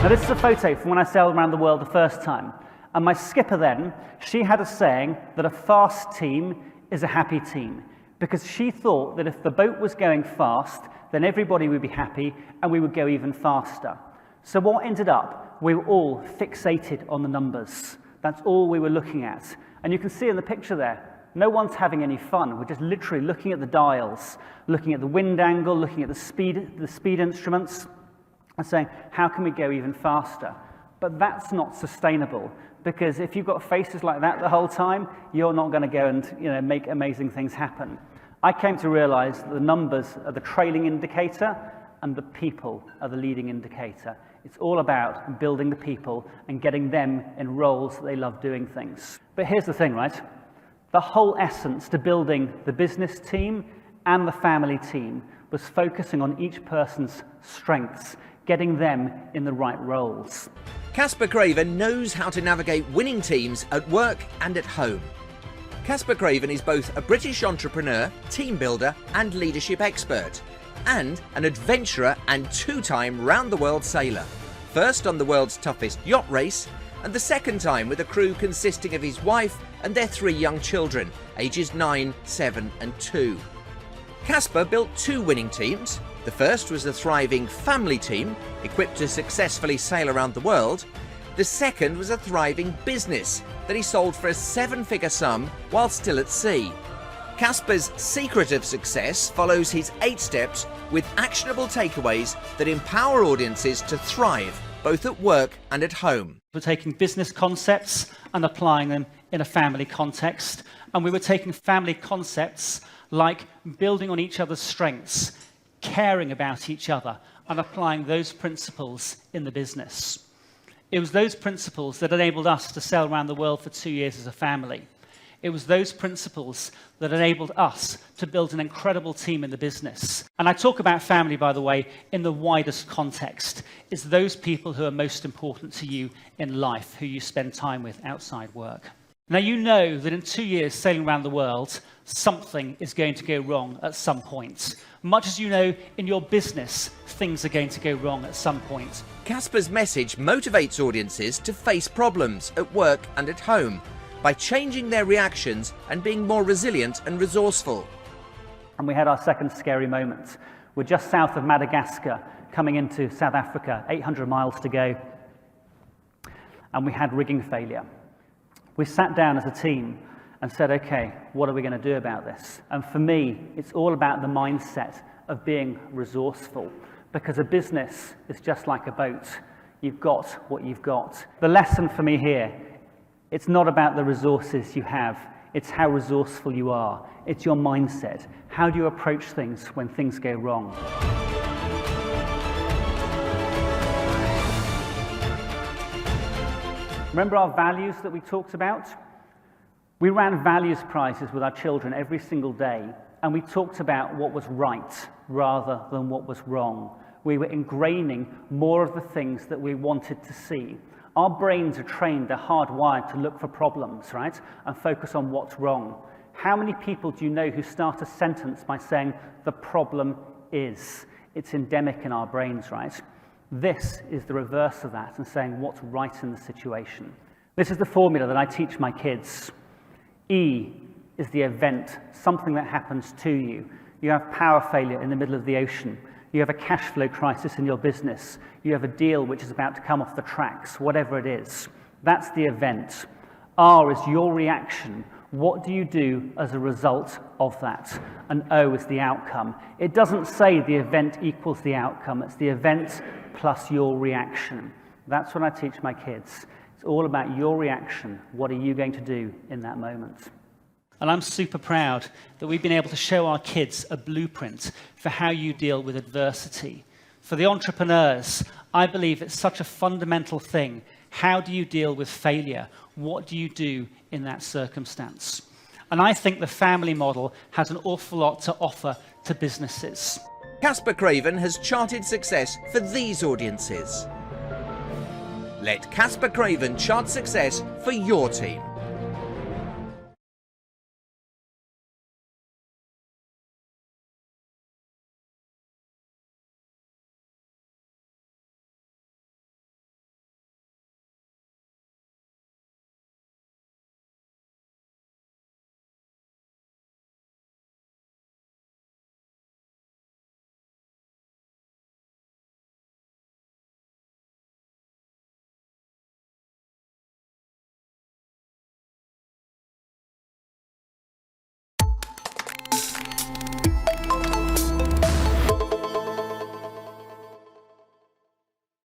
Now this is a photo from when I sailed around the world the first time. And my skipper then, she had a saying that a fast team is a happy team, because she thought that if the boat was going fast, then everybody would be happy and we would go even faster. So what ended up, we were all fixated on the numbers. That's all we were looking at. And you can see in the picture there, no one's having any fun. We're just literally looking at the dials, looking at the wind angle, looking at the speed instruments, and saying, how can we go even faster? But that's not sustainable, because if you've got faces like that the whole time, you're not going to go and make amazing things happen. I came to realize that the numbers are the trailing indicator and the people are the leading indicator. It's all about building the people and getting them in roles that they love doing things. But here's the thing, right? The whole essence to building the business team and the family team was focusing on each person's strengths, getting them in the right roles. Caspar Craven knows how to navigate winning teams at work and at home. Caspar Craven is both a British entrepreneur, team builder and leadership expert, and an adventurer and two-time round-the-world sailor. First on the world's toughest yacht race, and the second time with a crew consisting of his wife and their 3 young children, ages 9, 7 and 2. Caspar built 2 winning teams. The first was a thriving family team, equipped to successfully sail around the world. The second was a thriving business that he sold for a 7-figure sum while still at sea. Caspar's secret of success follows his 8 steps with actionable takeaways that empower audiences to thrive, both at work and at home. We're taking business concepts and applying them in a family context. And we were taking family concepts like building on each other's strengths, caring about each other, and applying those principles in the business. It was those principles that enabled us to sail around the world for 2 years as a family. It was those principles that enabled us to build an incredible team in the business. And I talk about family, by the way, in the widest context. It's those people who are most important to you in life, who you spend time with outside work. Now, you know that in 2 years sailing around the world, something is going to go wrong at some point. Much as you know, in your business, things are going to go wrong at some point. Caspar's message motivates audiences to face problems at work and at home by changing their reactions and being more resilient and resourceful. And we had our second scary moment. We're just south of Madagascar, coming into South Africa, 800 miles to go. And we had rigging failure. We sat down as a team and said, okay, what are we going to do about this? And for me, it's all about the mindset of being resourceful, because a business is just like a boat. You've got what you've got. The lesson for me here, it's not about the resources you have, it's how resourceful you are. It's your mindset. How do you approach things when things go wrong? Remember our values that we talked about? We ran values prizes with our children every single day, and we talked about what was right rather than what was wrong. We were ingraining more of the things that we wanted to see. Our brains are trained, they're hardwired to look for problems, right? And focus on what's wrong. How many people do you know who start a sentence by saying, the problem is? It's endemic in our brains, right? This is the reverse of that, and saying what's right in the situation. This is the formula that I teach my kids. E is the event, something that happens to you. You have power failure in the middle of the ocean. You have a cash flow crisis in your business. You have a deal which is about to come off the tracks, whatever it is. That's the event. R is your reaction. What do you do as a result of that? And O is the outcome. It doesn't say the event equals the outcome. It's the event plus your reaction. That's what I teach my kids. It's all about your reaction. What are you going to do in that moment? And I'm super proud that we've been able to show our kids a blueprint for how you deal with adversity. For the entrepreneurs, I believe it's such a fundamental thing. How do you deal with failure? What do you do in that circumstance? And I think the family model has an awful lot to offer to businesses. Caspar Craven has charted success for these audiences. Let Caspar Craven chart success for your team.